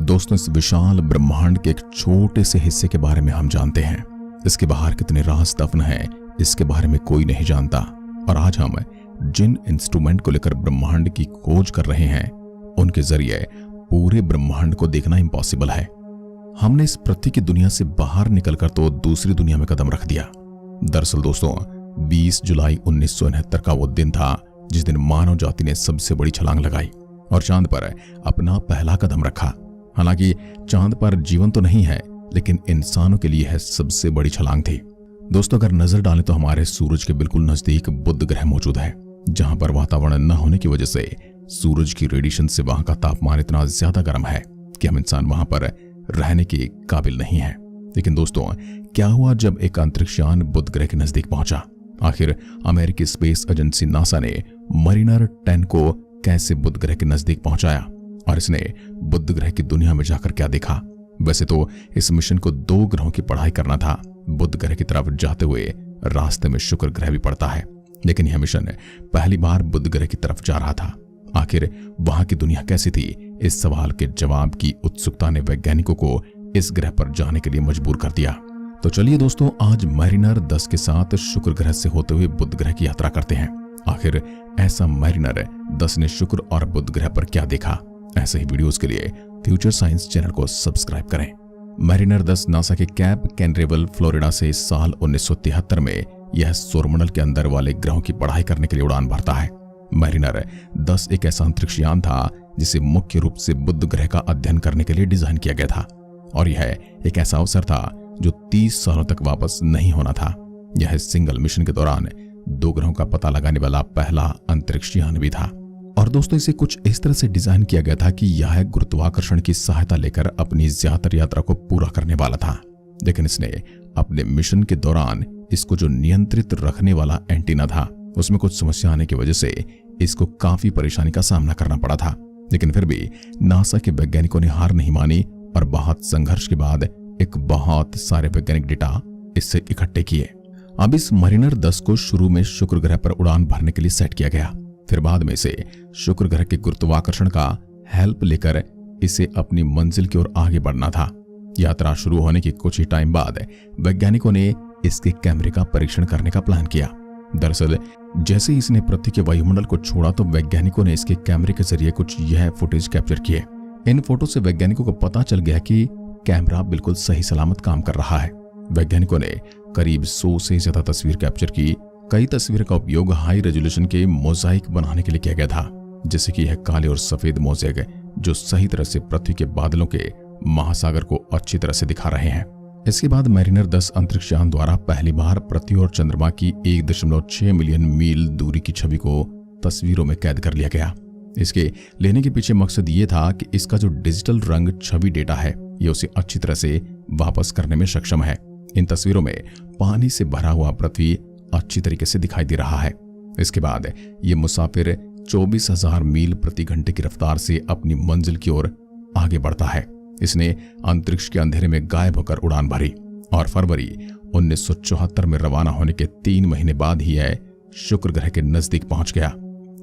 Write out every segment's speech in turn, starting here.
दोस्तों, इस विशाल ब्रह्मांड के एक छोटे से हिस्से के बारे में हम जानते हैं। इसके बाहर कितने राज दफन हैं, इसके बारे में कोई नहीं जानता। और आज हम जिन इंस्ट्रूमेंट को लेकर ब्रह्मांड की खोज कर रहे हैं, उनके जरिए पूरे ब्रह्मांड को देखना इम्पॉसिबल है। हमने इस पृथ्वी की दुनिया से बाहर निकलकर तो दूसरी दुनिया में कदम रख दिया। दरअसल दोस्तों, 20 जुलाई 1969 का वो दिन था जिस दिन मानव जाति ने सबसे बड़ी छलांग लगाई और चांद पर अपना पहला कदम रखा। हालांकि चांद पर जीवन तो नहीं है, लेकिन इंसानों के लिए यह सबसे बड़ी छलांग थी। दोस्तों, अगर नजर डालें तो हमारे सूरज के बिल्कुल नजदीक बुध ग्रह मौजूद है, जहां पर वातावरण न होने की वजह से सूरज की रेडिएशन से वहां का तापमान इतना ज्यादा गर्म है कि हम इंसान वहां पर रहने के काबिल नहीं है। लेकिन दोस्तों, क्या हुआ जब एक अंतरिक्षयान बुध ग्रह के नजदीक पहुंचा? आखिर अमेरिकी स्पेस एजेंसी नासा ने मरीनर 10 को कैसे बुध ग्रह के नजदीक पहुंचाया और इसने बुध ग्रह की दुनिया में जाकर क्या देखा? वैसे तो इस मिशन को 2 ग्रहों की पढ़ाई करना था। बुध ग्रह की तरफ जाते हुए रास्ते में शुक्र ग्रह भी पड़ता है, लेकिन यह मिशन पहली बार बुध ग्रह की तरफ जा रहा था। आखिर वहां की दुनिया कैसी थी? इस सवाल के जवाब की उत्सुकता ने वैज्ञानिकों को इस ग्रह पर जाने के लिए मजबूर कर दिया। तो चलिए दोस्तों, आज मैरिनर 10 के साथ शुक्र ग्रह से होते हुए बुध ग्रह की यात्रा करते हैं। आखिर ऐसा मैरिनर 10 ने शुक्र और बुध ग्रह पर क्या देखा? ऐसे ही वीडियोस के लिए फ्यूचर साइंस चैनल को सब्सक्राइब करें। मैरिनर 10 नासा के कैप कैनरेवल फ्लोरिडा से साल 1973 में यह सौरमंडल के अंदर वाले ग्रहों की पढ़ाई करने के लिए उड़ान भरता है। मैरिनर 10 एक ऐसा अंतरिक्षयान था जिसे मुख्य रूप से बुध ग्रह का अध्ययन करने के लिए डिजाइन किया गया था, और यह एक ऐसा अवसर था जो 30 सालों तक वापस नहीं होना था। यह सिंगल मिशन के दौरान 2 ग्रहों का पता लगाने वाला पहला अंतरिक्षयान भी था। और दोस्तों, इसे कुछ इस तरह से डिजाइन किया गया था कि यह गुरुत्वाकर्षण की सहायता लेकर अपनी ज्यादातर यात्रा को पूरा करने वाला था। लेकिन इसने अपने मिशन के दौरान इसको जो नियंत्रित रखने वाला एंटीना था, उसमें कुछ समस्या आने की वजह से इसको काफी परेशानी का सामना करना पड़ा था। लेकिन फिर भी नासा के वैज्ञानिकों ने हार नहीं मानी और बहुत संघर्ष के बाद एक बहुत सारे वैज्ञानिक डेटा इससे इकट्ठे किए। अब इस मरीनर 10 को शुरू में शुक्र ग्रह पर उड़ान भरने के लिए सेट किया गया। फिर बाद में इसे शुक्र ग्रह के गुरुत्वाकर्षण का हेल्प लेकर इसे अपनी मंजिल की ओर आगे बढ़ना था। यात्रा शुरू होने के कुछ ही टाइम बाद वैज्ञानिकों ने इसके कैमरे का परीक्षण करने का प्लान किया। दरअसल जैसे ही इसने पृथ्वी के वायुमंडल को छोड़ा तो वैज्ञानिकों ने इसके कैमरे के जरिए कुछ यह फुटेज कैप्चर किए। इन फोटो से वैज्ञानिकों को पता चल गया कि कैमरा बिल्कुल सही सलामत काम कर रहा है। वैज्ञानिकों ने करीब 100 से ज्यादा तस्वीर कैप्चर की। कई तस्वीरों का उपयोग हाई रेजोल्यूशन के मोजाइक बनाने के लिए किया गया था, जैसे कि यह काले और सफेद मोजाइक जो सही तरह से पृथ्वी के बादलों के महासागर को अच्छी तरह से दिखा रहे हैं। इसके बाद मैरिनर 10 अंतरिक्षयान द्वारा पहली बार पृथ्वी और चंद्रमा की 1.6 मिलियन मील दूरी की छवि को तस्वीरों में कैद कर लिया गया। इसके लेने के पीछे मकसद ये था कि इसका जो डिजिटल रंग छवि डेटा है, ये उसे अच्छी तरह से वापस करने में सक्षम है। इन तस्वीरों में पानी से भरा हुआ पृथ्वी अच्छी तरीके से दिखाई दे रहा है। इसके बाद ये मुसाफिर 24,000 मील प्रति घंटे की रफ्तार से अपनी मंजिल की ओर आगे बढ़ता है। इसने अंतरिक्ष के अंधेरे में गायब होकर उड़ान भरी और फरवरी 1974 में रवाना होने के 3 महीने बाद ही यह शुक्र ग्रह के नजदीक पहुंच गया।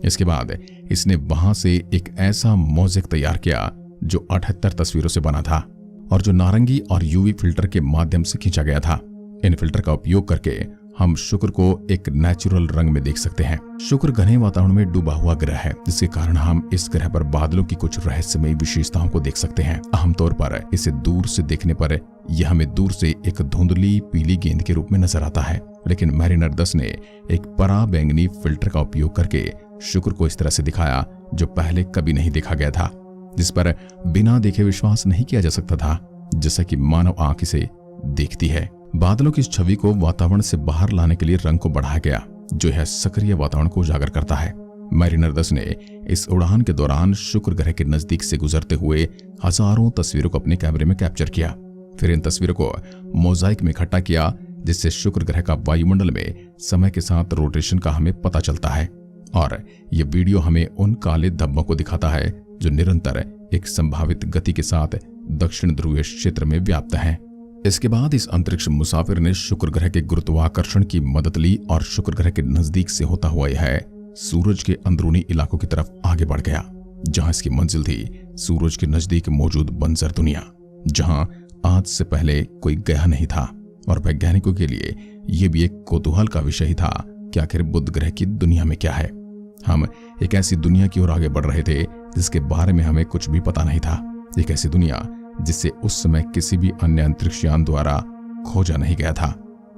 इसके बाद इसने वहां से एक ऐसा मोज़ेक तैयार किया जो 78 तस्वीरों से बना था और जो नारंगी और यूवी फिल्टर के माध्यम से खींचा गया था। इन फिल्टर का उपयोग करके हम शुक्र को एक नेचुरल रंग में देख सकते हैं। शुक्र घने वातावरण में डूबा हुआ ग्रह है, जिसके कारण हम इस ग्रह पर बादलों की कुछ रहस्यमयी विशेषताओं को देख सकते हैं। आमतौर पर इसे दूर से देखने पर यह हमें दूर से एक धुंधली पीली गेंद के रूप में नजर आता है, लेकिन मैरिनर 10 ने एक पराबैंगनी फिल्टर का उपयोग करके शुक्र को इस तरह से दिखाया जो पहले कभी नहीं देखा गया था, जिस पर बिना देखे विश्वास नहीं किया जा सकता था, जैसा कि मानव आंख इसे देखती है। बादलों की इस छवि को वातावरण से बाहर लाने के लिए रंग को बढ़ाया गया, जो यह सक्रिय वातावरण को उजागर करता है। मैरिनर 10 ने इस उड़ान के दौरान शुक्र ग्रह के नजदीक से गुजरते हुए हजारों तस्वीरों को अपने कैमरे में कैप्चर किया। फिर इन तस्वीरों को मोजाइक में इकट्ठा किया, जिससे शुक्र ग्रह का वायुमंडल में समय के साथ रोटेशन का हमें पता चलता है। और ये वीडियो हमें उन काले धब्बों को दिखाता है जो निरंतर एक संभावित गति के साथ दक्षिण ध्रुवीय क्षेत्र में व्याप्त हैं। इसके बाद इस अंतरिक्ष मुसाफिर ने शुक्र ग्रह के गुरुत्वाकर्षण की मदद ली और शुक्र ग्रह के नजदीक से होता हुआ यह सूरज के अंदरूनी इलाकों की तरफ आगे बढ़ गया। जहां इसकी मंजिल थी सूरज के नजदीक मौजूद बंजर दुनिया, जहां आज से पहले कोई गया नहीं था। और वैज्ञानिकों के लिए यह भी एक कौतूहल का विषय था कि आखिर बुध ग्रह की दुनिया में क्या है। हम एक ऐसी दुनिया की ओर आगे बढ़ रहे थे जिसके बारे में हमें कुछ भी पता नहीं था। एक ऐसी दुनिया जिसे उस समय किसी भी अन्य अंतरिक्ष यान द्वारा खोजा नहीं गया था।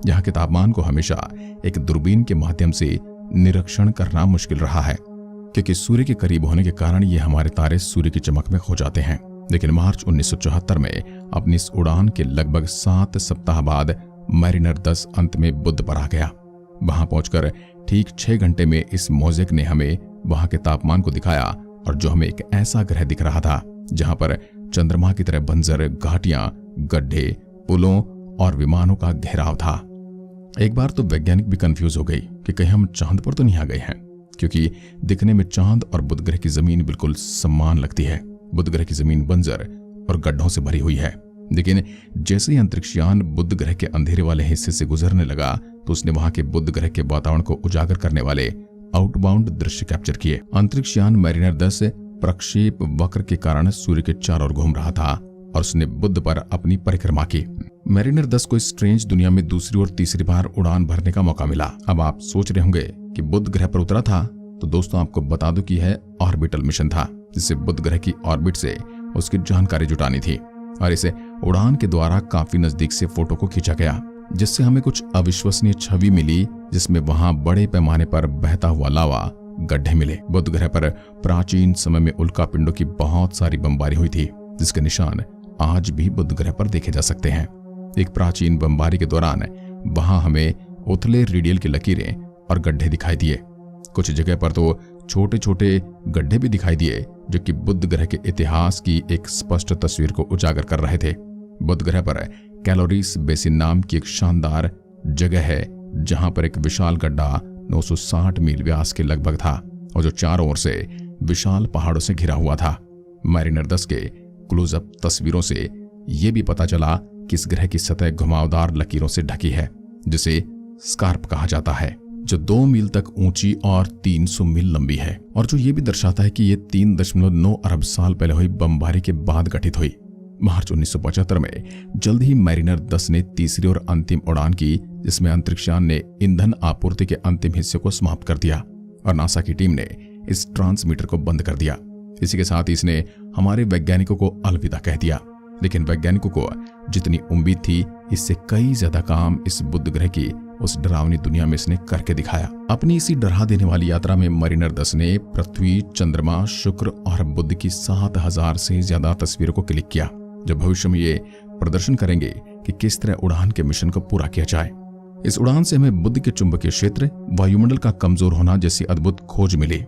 यहाँ के तापमान को हमेशा एक दूरबीन के माध्यम से निरीक्षण करना मुश्किल रहा है, क्योंकि सूर्य के करीब होने के कारण ये हमारे तारे सूर्य की चमक में खो जाते हैं। लेकिन मार्च 1974 में अपनी इस उड़ान के लगभग 7 सप्ताह बाद मैरिनर 10 अंत में बुध पर आ गया। वहां पहुंचकर ठीक 6 घंटे में इस मोज़ेक ने हमें वहां के तापमान को दिखाया, और जो हमें एक ऐसा ग्रह दिख रहा था जहां पर चंद्रमा की तरह बंजर घाटियां, गड्ढे, पुलों और विमानों का घेराव था। एक बार तो वैज्ञानिक भी कंफ्यूज हो गई कि कहीं हम चांद पर तो नहीं आ गए हैं, क्योंकि दिखने में चांद और बुध ग्रह की जमीन बिल्कुल समान लगती है। बुध ग्रह की जमीन बंजर और गड्ढों से भरी हुई है, लेकिन जैसे ही अंतरिक्षयान बुध ग्रह के अंधेरे वाले हिस्से से गुजरने लगा तो उसने वहां के बुध ग्रह के वातावरण को उजागर करने वाले आउटबाउंड दृश्य कैप्चर किए। अंतरिक्षयान मैरिनर 10 प्रक्षेप वक्र के कारण सूर्य के चारों ओर घूम रहा था और उसने बुध पर अपनी परिक्रमा की। मैरिनर 10 को स्ट्रेंज दुनिया में दूसरी और तीसरी बार उड़ान भरने का मौका मिला। अब आप सोच रहे होंगे कि बुध ग्रह पर उतरा था, तो दोस्तों आपको बता दूं कि यह ऑर्बिटल मिशन था, जिससे बुध ग्रह की ऑर्बिट से उसकी जानकारी जुटानी थी। और इसे उड़ान के द्वारा काफी नजदीक से फोटो को खींचा गया, जिससे हमें कुछ अविश्वसनीय छवि मिली, जिसमें वहां बड़े पैमाने पर बहता हुआ लावा, गड्ढे मिले। बुध ग्रह पर प्राचीन समय में उल्का पिंडों की बहुत सारी बमबारी हुई थी, जिसके निशान आज भी बुध ग्रह पर देखे जा सकते हैं। एक प्राचीन बमबारी के दौरान वहां हमें उथले रेडियल की लकीरें और गड्ढे दिखाई दिए। कुछ जगह पर तो छोटे छोटे गड्ढे भी दिखाई दिए, जो कि बुध ग्रह के इतिहास की एक स्पष्ट तस्वीर को उजागर कर रहे थे। बुध ग्रह पर कैलोरीज बेसिन नाम की एक शानदार जगह है, जहां पर एक विशाल गड्ढा 960 मील व्यास के लगभग था और जो चारों ओर से विशाल पहाड़ों से घिरा हुआ था। मैरिनर 10 के क्लोजअप तस्वीरों से यह भी पता चला कि इस ग्रह की सतह घुमावदार लकीरों से ढकी है, जिसे स्कार्प कहा जाता है, जो 2 मील तक ऊंची और 300 मील लंबी है, और जो ये भी दर्शाता है कि ये 3.9 अरब साल पहले हुई बमबारी के बाद गठित हुई। मार्च 1975 में जल्द ही मैरिनर 10 ने तीसरी और अंतिम उड़ान की, जिसमें अंतरिक्षयान ने ईंधन आपूर्ति के अंतिम हिस्से को समाप्त कर दिया और नासा की टीम ने इस ट्रांसमीटर को बंद कर दिया। इसी के साथ ही इसने हमारे वैज्ञानिकों को अलविदा कह दिया। लेकिन वैज्ञानिकों को जितनी उम्मीद थी, इससे कई ज्यादा काम इस बुध ग्रह की उस डरावनी दुनिया में इसने करके दिखाया। अपनी इसी डरा देने वाली यात्रा में मैरिनर 10 ने पृथ्वी, चंद्रमा, शुक्र और बुध की 7000 से ज्यादा तस्वीरों को क्लिक किया, जो भविष्य में ये प्रदर्शन करेंगे कि किस तरह उड़ान के मिशन को पूरा किया जाए। इस उड़ान से हमें बुध के चुंबकीय क्षेत्र, वायुमंडल का कमजोर होना जैसी अद्भुत खोज मिली।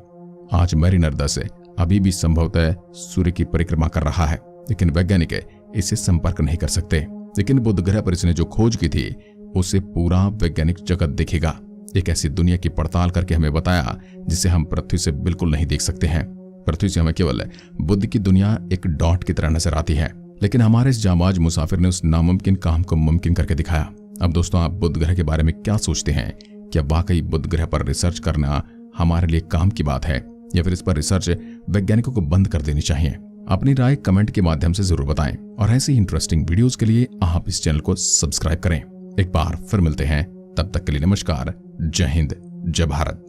आज मैरिनर 10 अभी भी संभवतः सूर्य की परिक्रमा कर रहा है, लेकिन वैज्ञानिक इसे संपर्क नहीं कर सकते। लेकिन बुध ग्रह पर इसने जो खोज की थी, उसे पूरा वैज्ञानिक जगत देखेगा। एक ऐसी दुनिया की पड़ताल करके हमें बताया जिसे हम पृथ्वी से बिल्कुल नहीं देख सकते हैं। पृथ्वी से हमें केवल बुध की दुनिया एक डॉट की तरह नजर आती है, लेकिन हमारे इस जांबाज मुसाफिर ने उस नामुमकिन काम को मुमकिन करके दिखाया। अब दोस्तों, आप बुध ग्रह के बारे में क्या सोचते हैं? क्या वाकई बुध ग्रह पर रिसर्च करना हमारे लिए काम की बात है, या फिर इस पर रिसर्च वैज्ञानिकों को बंद कर देनी चाहिए? अपनी राय कमेंट के माध्यम से जरूर बताएं, और ऐसी इंटरेस्टिंग वीडियोस के लिए आप इस चैनल को सब्सक्राइब करें। एक बार फिर मिलते हैं, तब तक के लिए नमस्कार, जय हिंद, जय भारत।